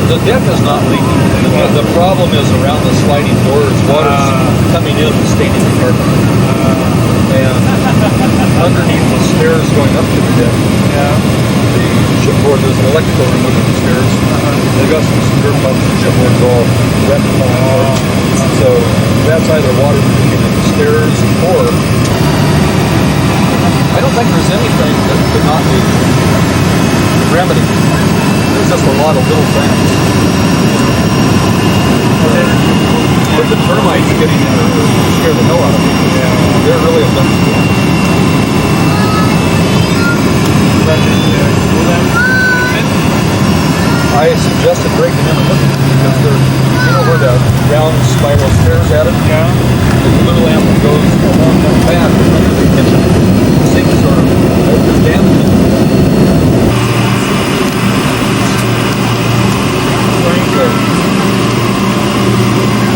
The deck is not leaking. The problem is around the sliding doors, water's coming in and staining the carpet. And underneath the stairs going up to the deck, the shipboard, there's an electrical room under the stairs. They've got some secure pumps and shipboard's all wet and falling apart. So that's either water leaking in the stairs or I don't think there's anything that could not be remedied. There's just a lot of little things. But the termites getting in scare the hell out of me. Yeah. They're really a bunch of them. I suggested breaking in and looking because they're, you know where the round spiral stairs at it? Yeah. The blue lamp goes along the path under the kitchen sink sort of is damaging.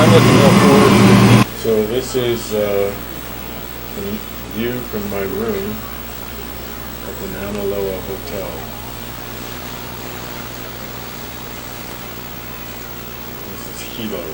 I'm looking real forward. So this is a view from my room at the Mauna Kea Hotel. This is Hilo.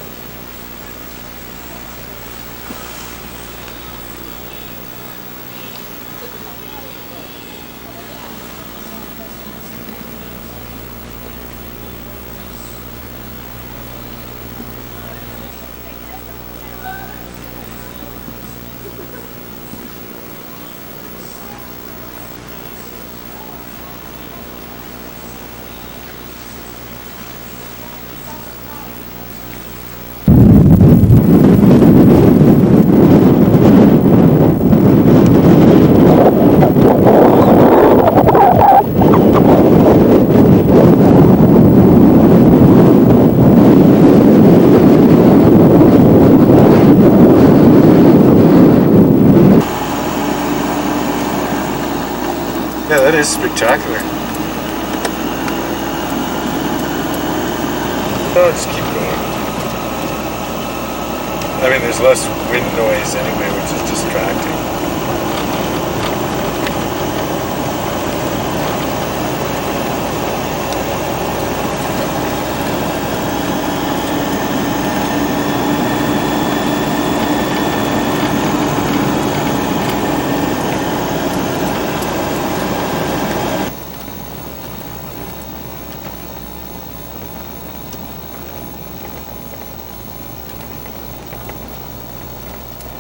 Yeah, that is spectacular. Oh, just keep going. I mean, there's less wind noise anyway, which is distracting.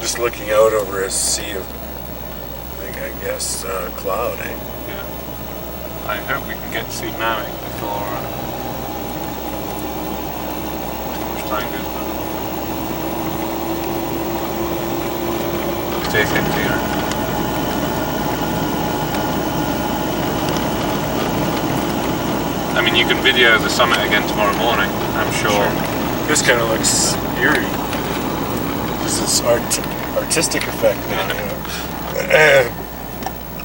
Just looking out over a sea of, I guess, cloud, eh? Yeah. I hope we can get to see Maui before too much time goes by. JCMT, right? I mean, you can video the summit again tomorrow morning, I'm sure. This kind of looks eerie. This is artistic effect now.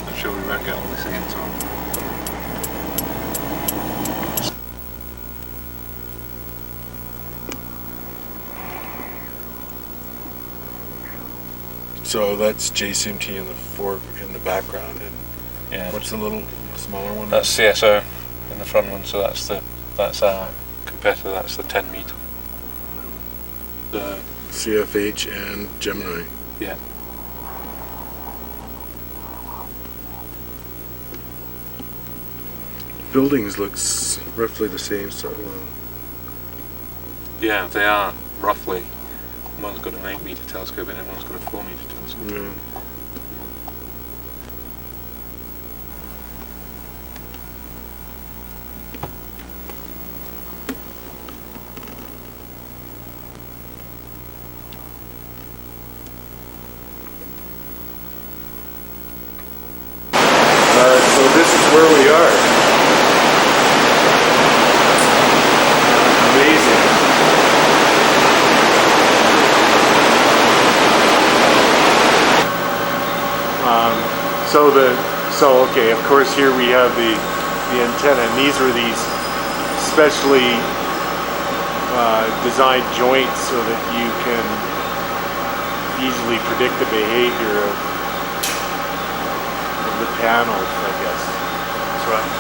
I'm sure we won't get all this again tomorrow. So that's JCMT in the background, and yeah. What's the little smaller one? That's CSO in the front one, so that's our competitor. That's the 10 meter. The CFH and Gemini. Yeah. Buildings looks roughly the same, so yeah, they are roughly. One's got an 8 meter telescope and one's got a 4 meter telescope. Yeah. So this is where we are. Amazing. Okay, of course here we have the antenna, and these were these specially designed joints so that you can easily predict the behavior of the panels, I guess. That's right.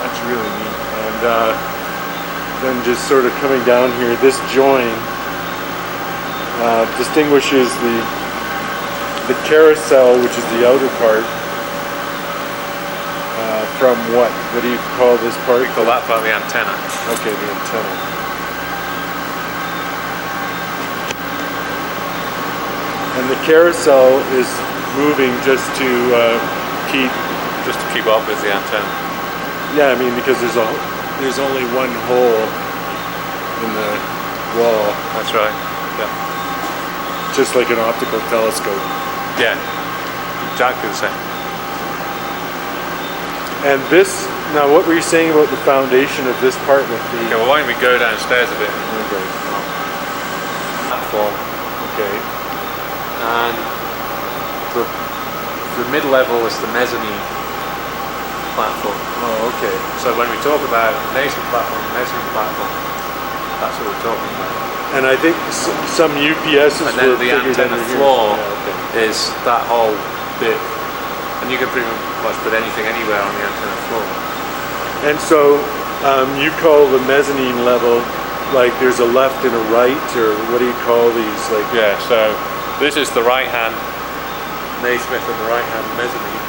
That's really neat. And then just sort of coming down here, this join distinguishes the carousel, which is the outer part, from what? What do you call this part? We call that part the antenna. Okay, the antenna. And the carousel is moving just to keep up with the antenna. Yeah, I mean, because there's only one hole in the wall. That's right. Yeah. Just like an optical telescope. Yeah. Exactly the same. And this, now what were you saying about the foundation of this part with the... Okay, well, why don't we go downstairs a bit? Okay. Platform. Okay. And the mid-level is the mezzanine platform. Oh, okay. So when we talk about mezzanine platform, that's what we're talking about. And I think some UPSs and then were the figured antenna under here. floor Yeah, okay. is that whole bit, and you can pretty much put anything anywhere on the antenna floor. And so you call the mezzanine level, like there's a left and a right, or what do you call these? Like, yeah, so this is the right hand Naismith and the right hand mezzanine.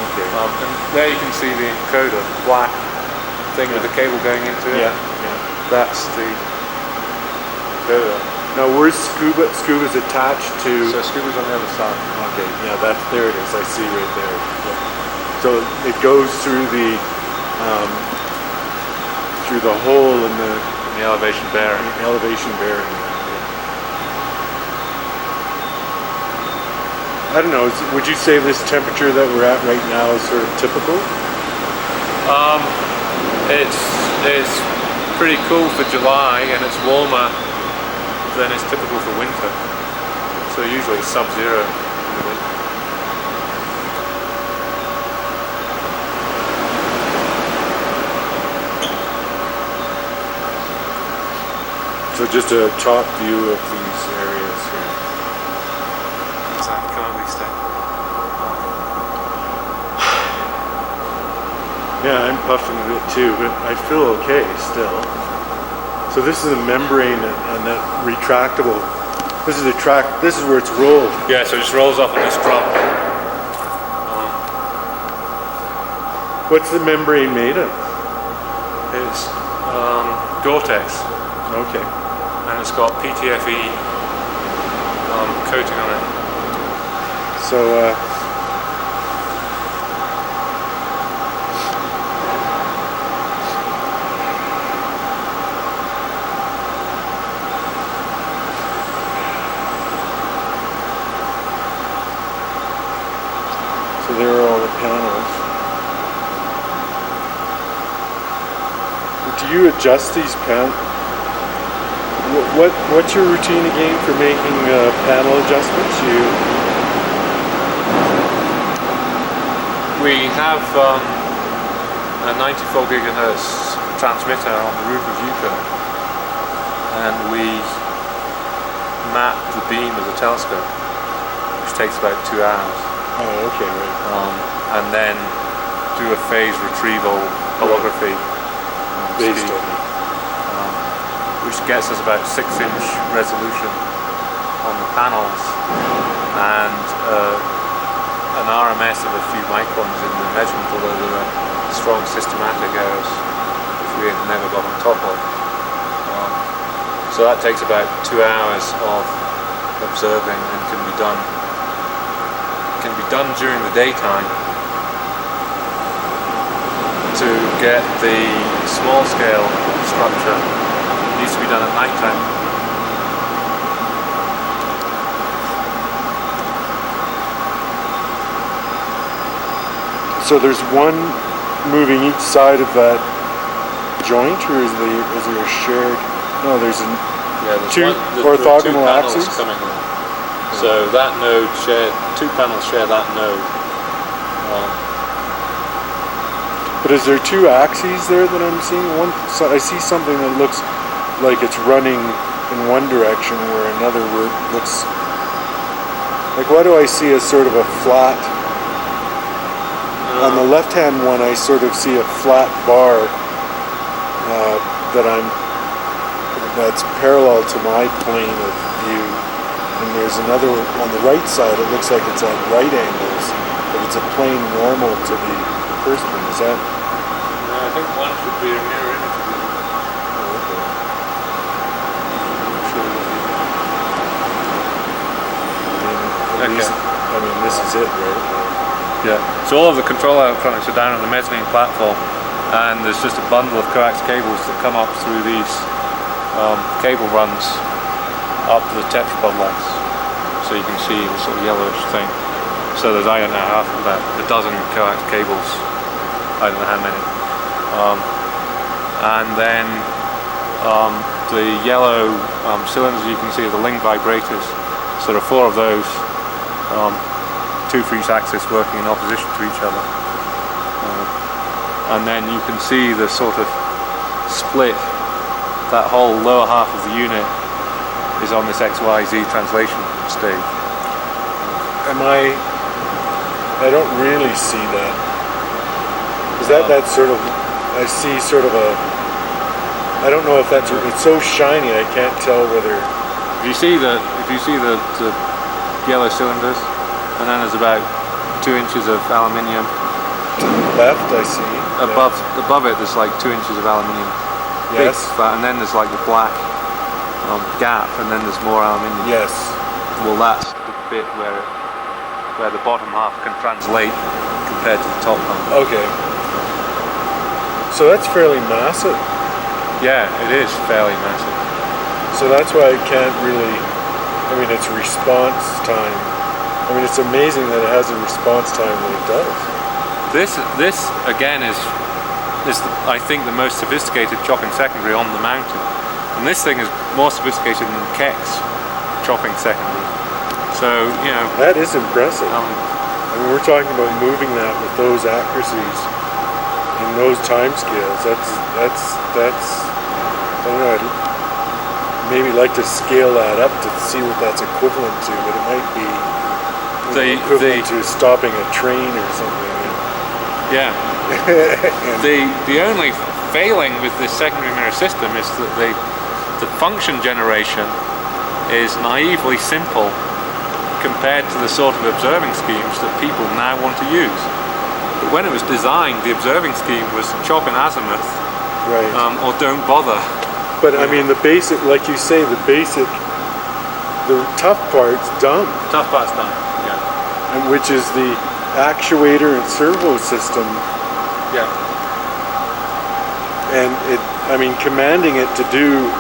Okay. And there you can see the encoder, black thing with the cable going into it. Yeah. That's the encoder. Now where's Scuba? Scuba's attached to... So Scuba's on the other side. Okay, yeah, there it is. I see right there. Yeah. So it goes through the hole in the elevation bearing. I don't know. Would you say this temperature that we're at right now is sort of typical? It's pretty cool for July, and it's warmer than is typical for winter. So usually it's sub-zero in the winter. So just a top view of these areas here. Come on, we stay. Yeah, I'm puffing a bit too, but I feel okay still. So this is a membrane and that retractable. This is where it's rolled. Yeah, so it just rolls off on this drum. What's the membrane made of? It's Gore-Tex. Okay. And it's got PTFE coating on it. So there are all the panels. Do you adjust these panels? What's your routine again for making panel adjustments? We have a 94 gigahertz transmitter on the roof of Yucca, and we map the beam of the telescope, which takes about 2 hours. Oh, okay, right. And then do a phase retrieval holography based on which gets us about 6-inch resolution on the panels and an RMS of a few microns in the measurement, although there are strong systematic errors which we have never got on top of. So that takes about 2 hours of observing and can be done during the daytime to get the small scale structure. It needs to be done at night time. So there's one moving each side of that joint, or is there a shared? No, there's two orthogonal axes coming in. So that node two panels share that node. But is there two axes there that I'm seeing? So I see something that looks like it's running in one direction, where another looks like. What do I see as sort of a flat? On the left-hand one, I sort of see a flat bar that's parallel to my plane of view. And there's another on the right side. It looks like it's at right angles, but it's a plane normal to the first one. Is that? No, I think one should be a mirror image of the other. Oh, okay. Okay. I mean, this is it, right? Yeah. So all of the control electronics are down on the mezzanine platform, and there's just a bundle of coax cables that come up through these cable runs up to the tetrapod legs. So you can see the sort of yellowish thing. So there's, I don't know, half of about a dozen coax cables. I don't know how many. And then the yellow cylinders you can see are the link vibrators. So there are 4 of those, 2 for each axis working in opposition to each other. And then you can see the sort of split. That whole lower half of the unit is on this XYZ translation stage. I don't really see that. Is that sort of, I see sort of a, I don't know if that's, it's so shiny I can't tell whether. If you see the yellow cylinders, and then there's about 2 inches of aluminium. Left, I see. Above it there's like 2 inches of aluminium. Yes. And then there's like the black gap, and then there's more aluminium. Yes. Well, that's the bit where the bottom half can translate compared to the top half. Okay. So that's fairly massive. Yeah, it is fairly massive. So that's why I can't really, I mean, it's response time. I mean, it's amazing that it has a response time that it does. This again is I think the most sophisticated chopping secondary on the mountain. And this thing is more sophisticated than Keck's chopping secondary. So, you know. That is impressive. I mean, we're talking about moving that with those accuracies in those time scales. That's I don't know, I'd maybe like to scale that up to see what that's equivalent to, but it might be equivalent to stopping a train or something. Yeah. The only failing with this secondary mirror system is that the function generation is naively simple compared to the sort of observing schemes that people now want to use. But when it was designed, the observing scheme was chop in azimuth, right, or don't bother. But I mean, the basic, like you say, the tough part's done. Tough part's done, yeah. And which is the actuator and servo system. Yeah. And I mean, commanding it to do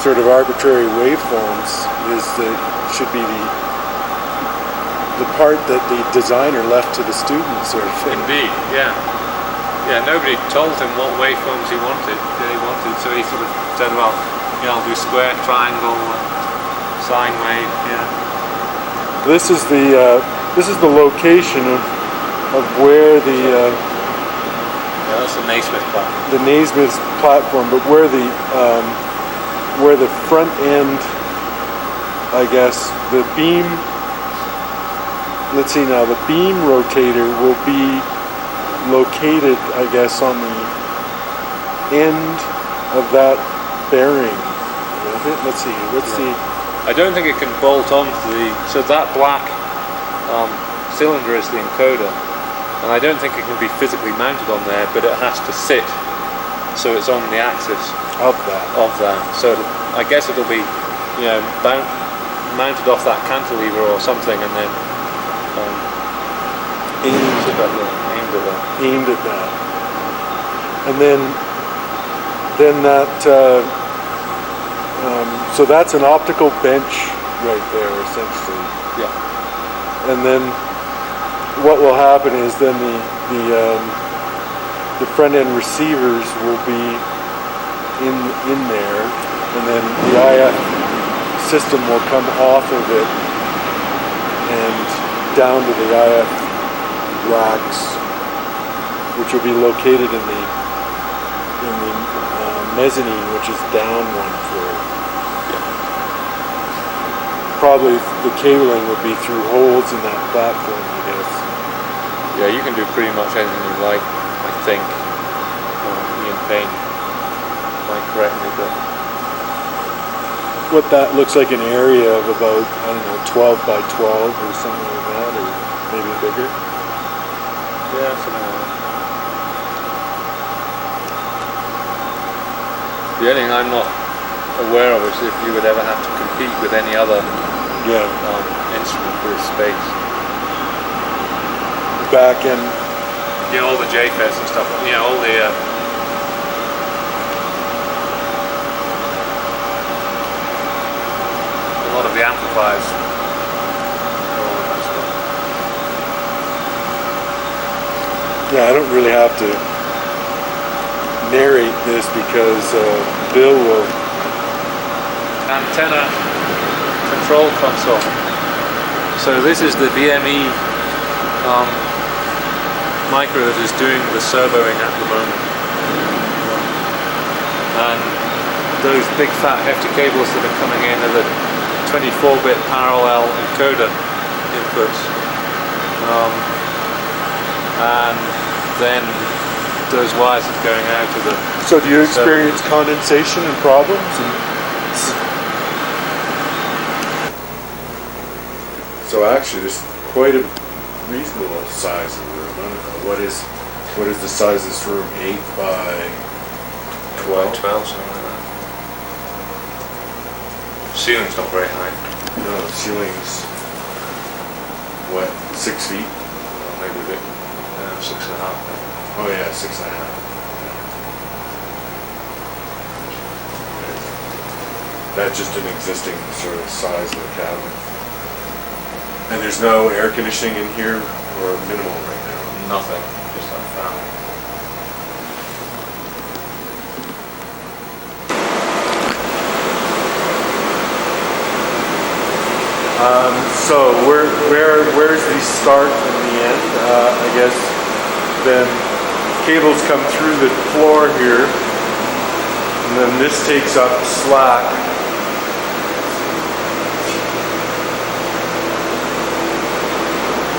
sort of arbitrary waveforms should be the part that the designer left to the student, sort of thing. Indeed, yeah. Yeah, nobody told him what waveforms he wanted, so he sort of said, well, I'll do square, triangle, sine wave, yeah. This is the location of where the that's the Naismith platform. The Naismith platform, but where the front end, I guess, the beam. Let's see now. The beam rotator will be located, I guess, on the end of that bearing. Let's see. I don't think it can bolt onto so that black cylinder is the encoder, and I don't think it can be physically mounted on there, but it has to sit, so it's on the axis of that. So I guess it'll be, mounted off that cantilever or something, and then aimed at that, and then that. So that's an optical bench right there, essentially. Yeah. And then what will happen is then the front end receivers will be in there, and then the IF system will come off of it and down to the IF racks, which will be located in the mezzanine, which is down 1 floor. Probably the cabling would be through holes in that platform, I guess. Yeah, you can do pretty much anything you like, I think. Ian Payne might correct me, but what that looks like an area of about, 12 by 12 or something like that, or maybe bigger. Yeah, something like that. The only thing I'm not aware of is if you would ever have to compete with any other instrument for space. Back in. Yeah, all the JFETs and stuff. You know, all the a lot of the amplifiers. All of that stuff. Yeah, I don't really have to narrate this because Bill will. Antenna control console. So this is the VME micro that is doing the servoing at the moment. And those big fat hefty cables that are coming in are the 24-bit parallel encoder inputs. And then those wires are going out to the... So do you experience condensation and problems? So actually, there's quite a reasonable size of the room. I don't know. What is the size of this room? 8 by 12? 12, something like that. Ceiling's not very high. No, the ceiling's what? 6 feet? Well, maybe a bit. 6.5. Oh yeah, 6.5. That's just an existing sort of size of the cabinet. And there's no air conditioning in here, or minimal right now? Nothing, just that fan. So where's the start and the end? I guess then cables come through the floor here, and then this takes up slack.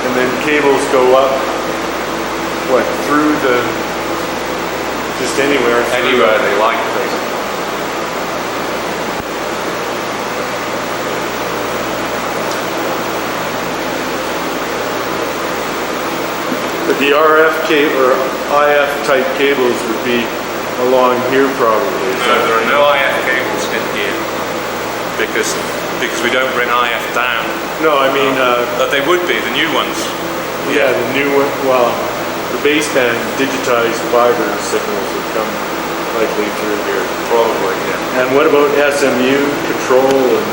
And then cables go up, what, through the, just anywhere? Anywhere they like, basically. But the RF or IF type cables would be along here probably. No, there are no IF cables in here because we don't bring IF down. No, I mean... But they would be, the new ones. Yeah, the new one, well, the baseband digitized fiber signals would come likely through here. Probably, yeah. And what about SMU control and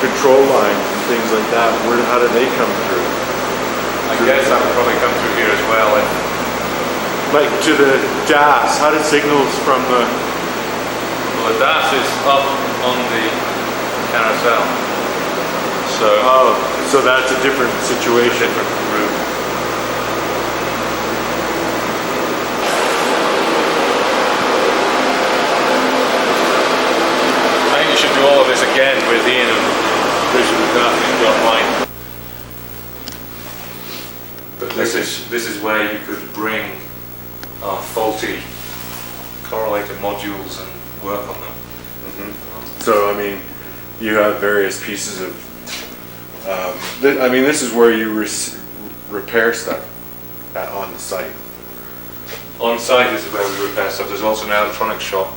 control lines and things like that? How do they come through? I guess that would probably come through here as well. Like to the DAS, how do signals from the... Well, the DAS is up on the carousel. So that's a different situation. Different route. I think you should do all of this again with Ian and Bruce and Duff if you don't mind. But this is where you could bring faulty correlated modules and work on them. Mm-hmm. So I mean, you have various pieces of. This is where you repair stuff on the site. On site is where we repair stuff. There's also an electronics shop,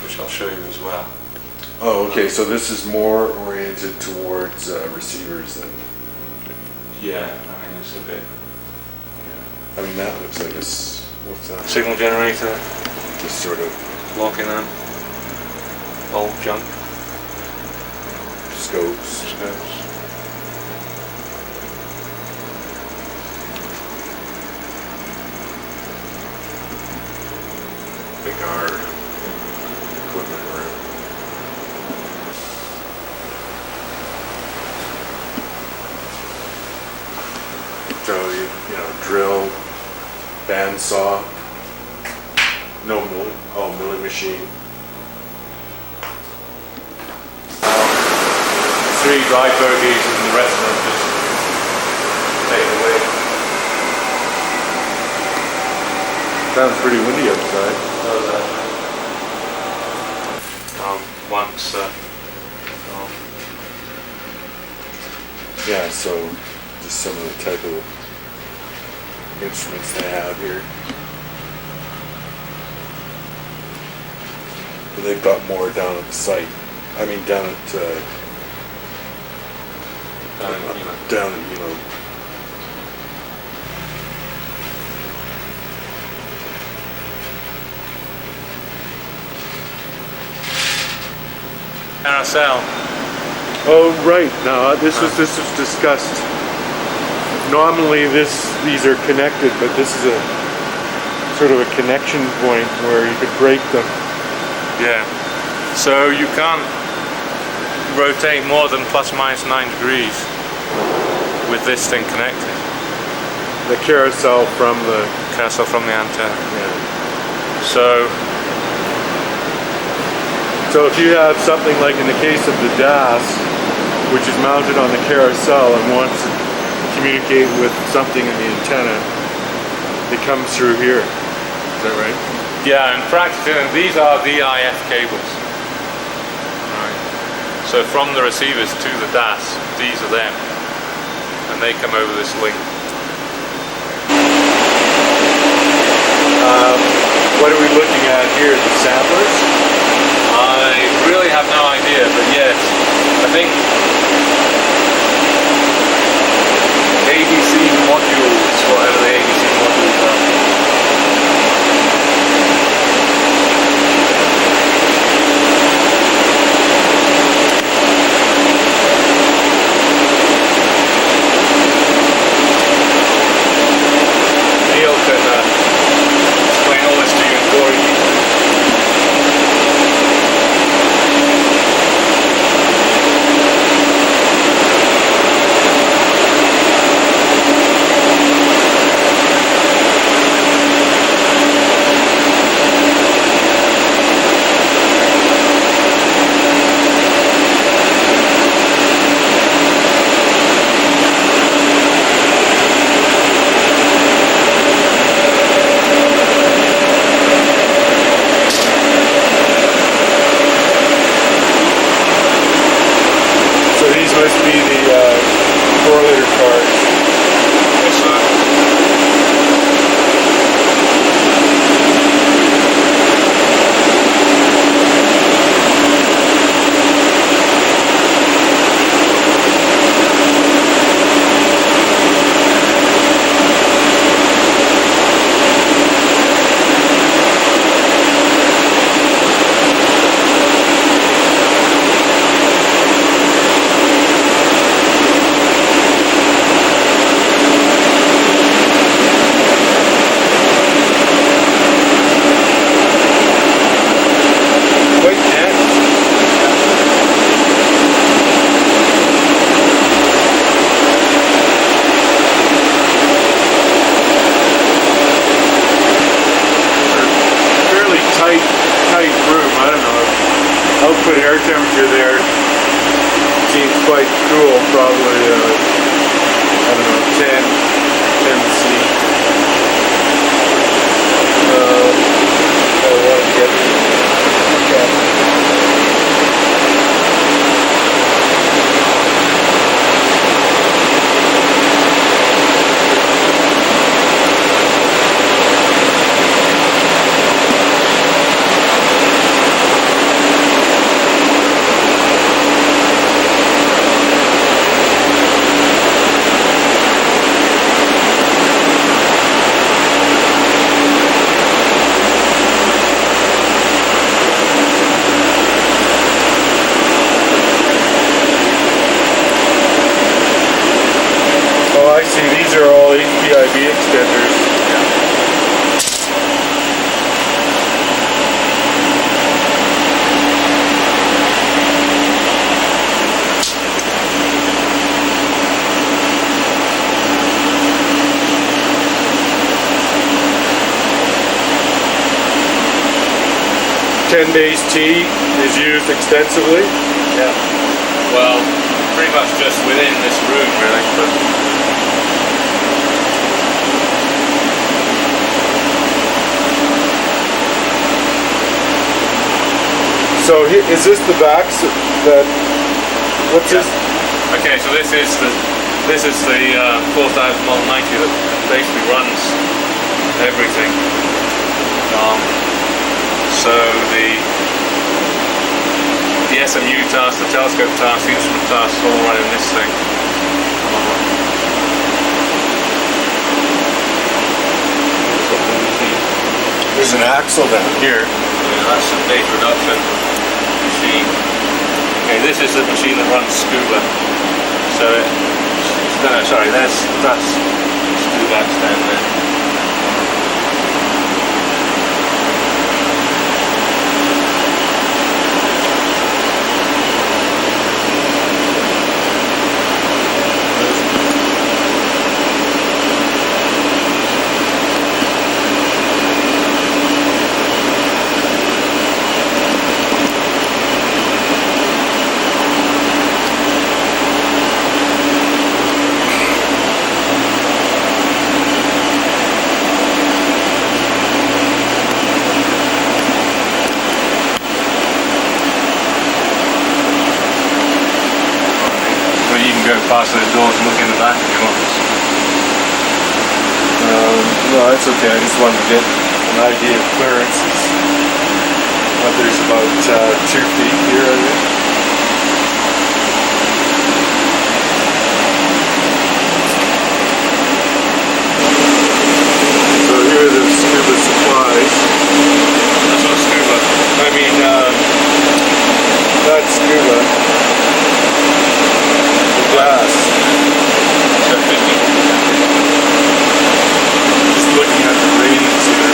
which I'll show you as well. Oh, okay. So this is more oriented towards receivers than. Yeah, I mean it's a bit. I mean, that looks like what's that? Signal generator. Just sort of locking them. Old junk. Scopes. Big R equipment room. So you know, drill, bandsaw, milling machine. 3 dry bogies and the rest of them just take away. Sounds pretty windy outside. Once yeah, so just some of the type of instruments they have here. But they've got more down at the site. I mean, down at Down in Hilo. Carousel. Oh right, no, this was discussed. Nominally these are connected, but this is a sort of a connection point where you could break them. Yeah. So you can't rotate more than plus minus 9 degrees with this thing connected. The carousel from the antenna. Yeah. So if you have something like in the case of the DAS, which is mounted on the carousel and wants to communicate with something in the antenna, it comes through here. Is that right? Yeah, in practice, these are VIF cables. Right. So from the receivers to the DAS, these are them, and they come over this link. What are we looking at here? The samplers? I really have no idea, but yes, I think ABC modules, whatever the ABC modules are. Neil can explain all this to you in glory. output air temperature there seems quite cool, probably, I don't know, 10 C. I want to get I see, these are all HPIB extenders. Yeah. 10 base T is used extensively. Yeah. Well, pretty much just within this room, really. But so is this the backs that? What's this? Okay, so this is the 4000 Model 90 that basically runs everything. So the SMU task, the telescope task, the instrument task, all run in this thing. there's an axle down here. Yeah, that's some data reduction machine. Okay, this is the machine that runs scuba. So that's scuba down there. Past those doors and look in the back if you want. No, that's okay. I just wanted to get an idea of clearances. But there's about 2 feet here, I think. So here are the scuba supplies. That's not scuba. I mean, that's scuba. Glass. Just looking at the ratings here.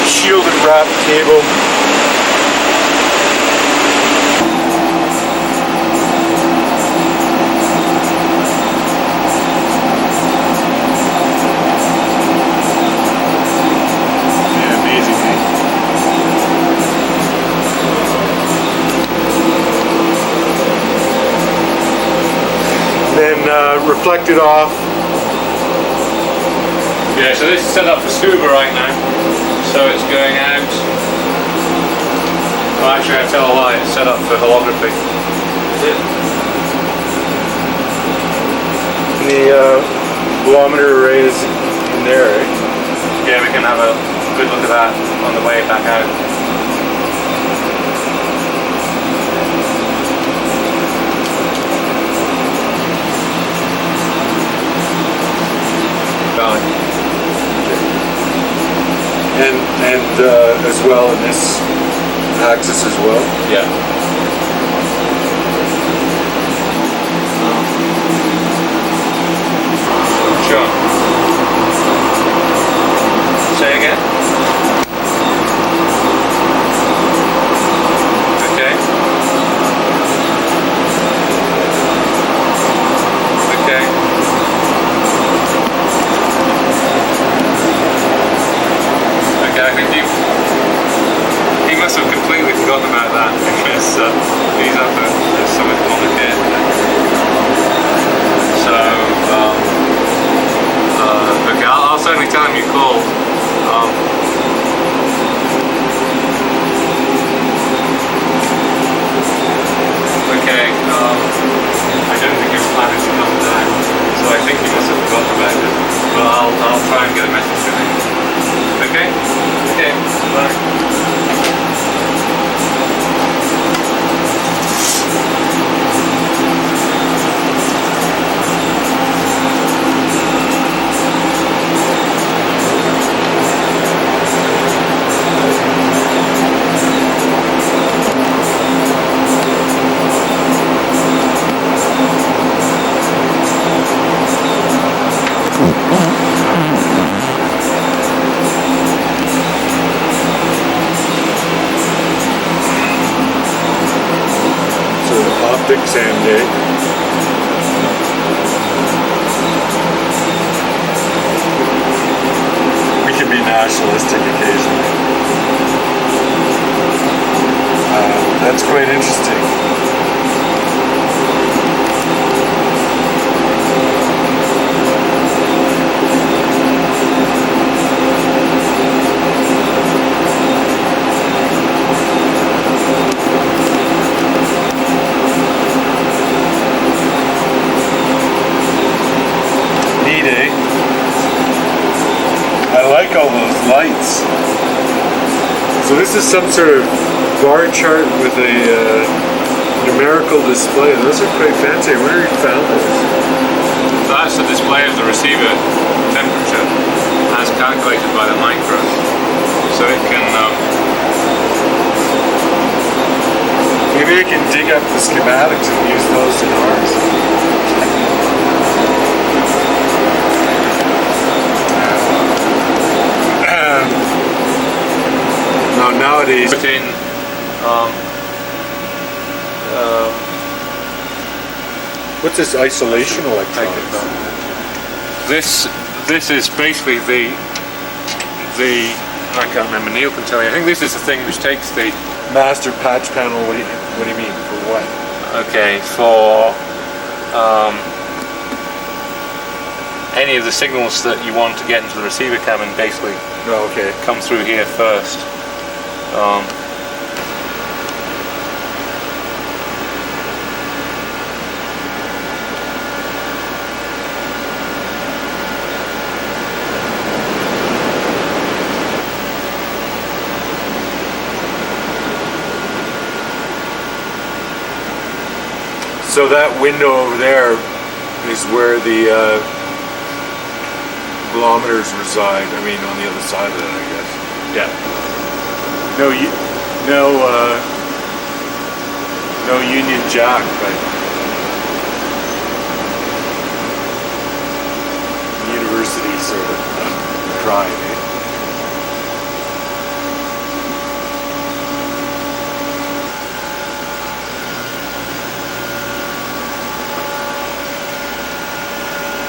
Shielded wrap cable. Yeah, amazing, eh? Then reflected off. Yeah, so this is set up for scuba right now. So it's going out. Well, actually, I tell a lie. It's set up for holography. Is it? The bolometer array is in there, right? Yeah, we can have a good look at that on the way back out. Done. And as well in this axis as well. Yeah. Sure. Say again. Okay. Okay. I think he must have completely forgotten about that because he's up at the summit of Mauna Kea. So, okay, I'll certainly tell him you called. Okay, I don't think he was planning to come down, so I think he must have forgotten about it. But I'll try and get a message to him. Okay? Okay, bye. Exam day. We can be nationalistic occasionally. That's quite interesting. like all those lights. So this is some sort of bar chart with a numerical display. Those are quite fancy. I wonder if you found those. So that's the display of the receiver temperature as calculated by the micro. So it can... Maybe I can dig up the schematics and use those in ours. Now nowadays... Put in what's this isolation electronics? This is basically the I can't remember, Neil can tell you. I think this is the thing which takes the Master patch panel, what do you mean? For what? okay, for any of the signals that you want to get into the receiver cabin basically Oh, okay. come through here first. So that window over there is where the kilometers reside. I mean, on the other side of it, I guess. Yeah. No Union Jack, but university sort of drive. Eh?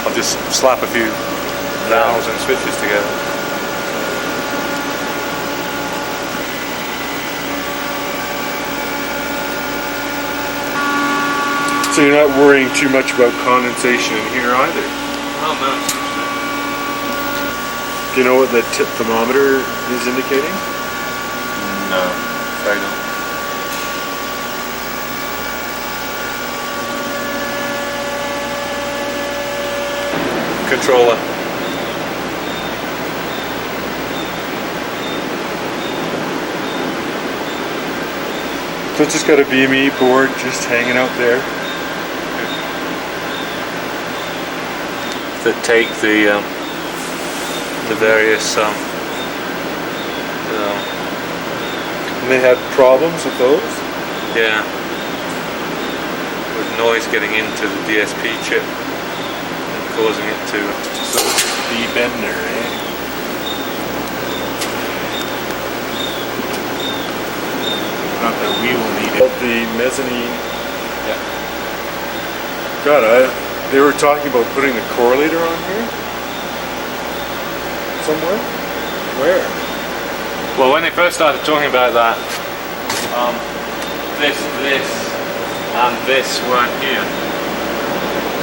I'll just slap a few valves and switches together. So you're not worrying too much about condensation in here either. Oh no. Do you know what the tip thermometer is indicating? No, I don't. Controller. So it's just got a BME board just hanging out there. That take the various And they had problems with those? yeah, with noise getting into the DSP chip and causing it to So B-bender, eh? Not that we will need it. The mezzanine. yeah. God, they were talking about putting the correlator on here? Somewhere? Where? Well, when they first started talking about that, this and this weren't here.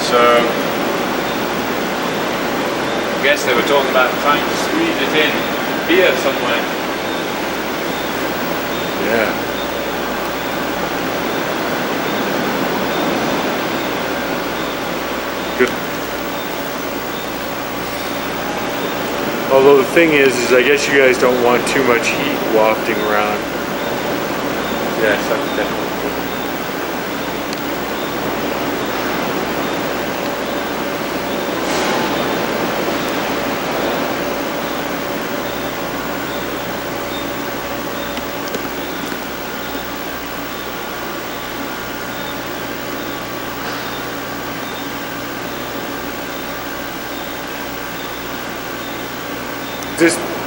So I guess they were talking about trying to squeeze it in here somewhere. Yeah. Good. Although the thing is I guess you guys don't want too much heat wafting around. Yes, that's definitely.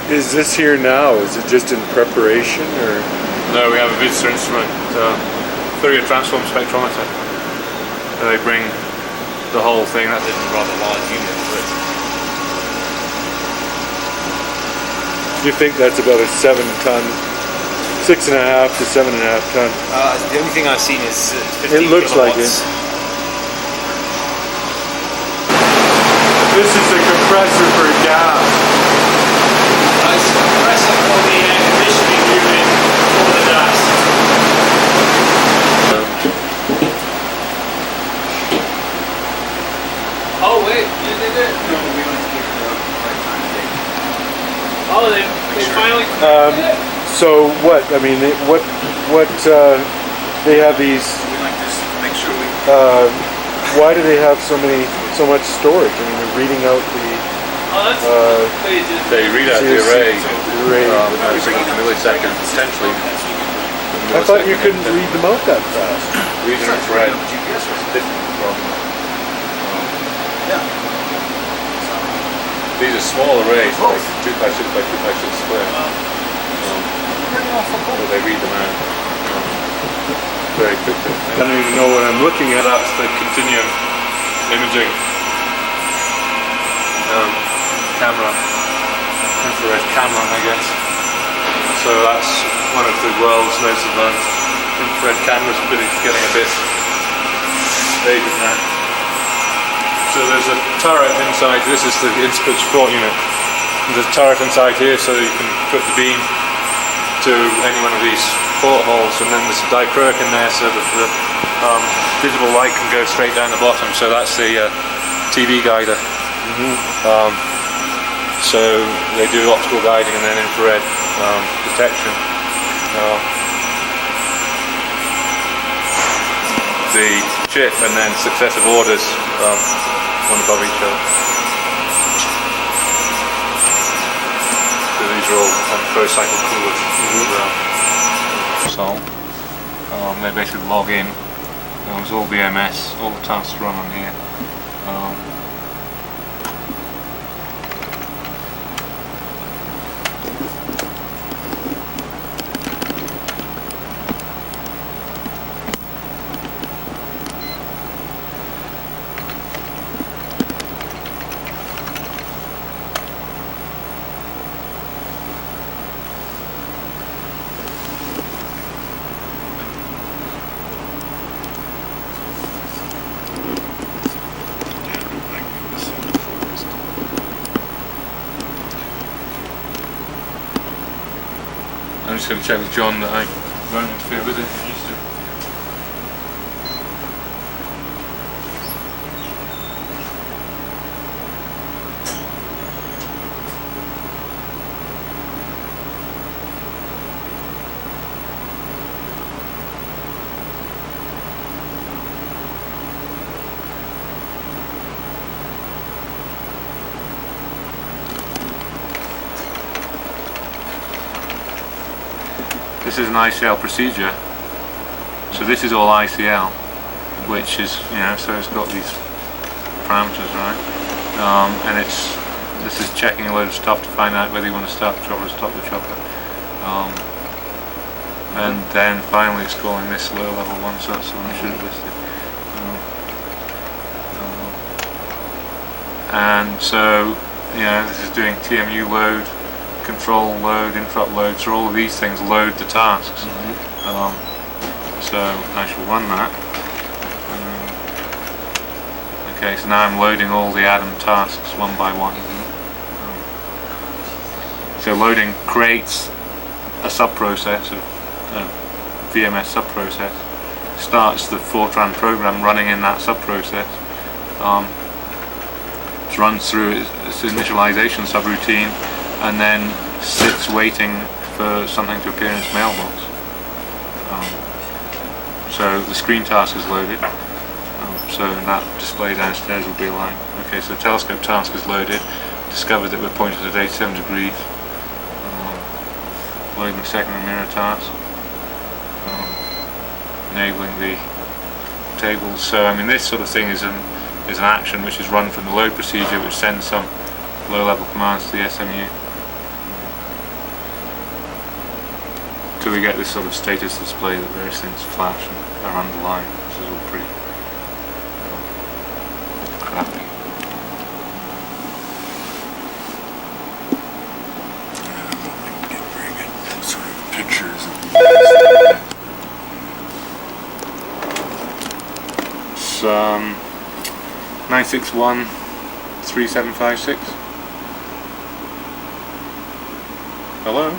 Is this here now? Is it just in preparation or? No, we have a visitor instrument, Fourier transform spectrometer. They bring the whole thing. That's a rather large unit, but You think that's about a 7-ton, 6.5 to 7.5 ton? The only thing I've seen is 15 It looks like kilowatts. it. This is the compressor for gas. It's a compressor for the air conditioning unit for the dust. Oh wait, you did it? No, we want to keep the right time thing. Oh, they finally. So what? I mean, what? They have these. We like to make sure we. Why do they have so much storage? I mean, they're reading out the. Oh, that's they did. They read out the array. Array. Every millisecond, potentially. I thought you couldn't read them out that fast. Reading infrared is different from. Yeah. These are small arrays, like 2x6 by 2x6 square. But they read them out very quickly. I don't even know what I'm looking at. That's the continuum imaging camera, infrared camera, I guess. So that's one of the world's most advanced infrared cameras, but it's getting a bit dated now. So there's a turret inside. This is the input support unit. There's a turret inside here, so you can put the beam to any one of these portholes, and then there's a dichroic in there, so that the visible light can go straight down the bottom. So that's the TV guider. So they do optical guiding and then infrared detection. The chip and then successive orders, one above each other. So these are all closed cycle coolers. So they basically log in. It's all BMS, all the tasks run on here. I'm just going to check with John that I won't interfere with it. I used to. This is an ICL procedure, so this is all ICL, which is, so it's got these parameters, right? And this is checking a load of stuff to find out whether you want to start the chopper or stop the chopper. And then finally it's calling this low level one, so that's the one I should have listed. And so, this is doing TMU load, control load, interrupt load, so all of these things load the tasks. So I shall run that. Okay, so now I'm loading all the Atom tasks one by one. So loading creates a sub-process, a VMS sub-process, starts the Fortran program running in that sub-process. It runs through its initialization subroutine, and then sits waiting for something to appear in its mailbox. So the screen task is loaded, so that display downstairs will be aligned. Okay, so the telescope task is loaded, discovered that we're pointed at 87 degrees, loading the secondary mirror task, enabling the tables. So I mean, this sort of thing is an action which is run from the load procedure, which sends some low-level commands to the SMU. So we get this sort of status display that various things flash and are underlined. This is all pretty crappy. Get very good sort of pictures. It's 961-3756. Hello?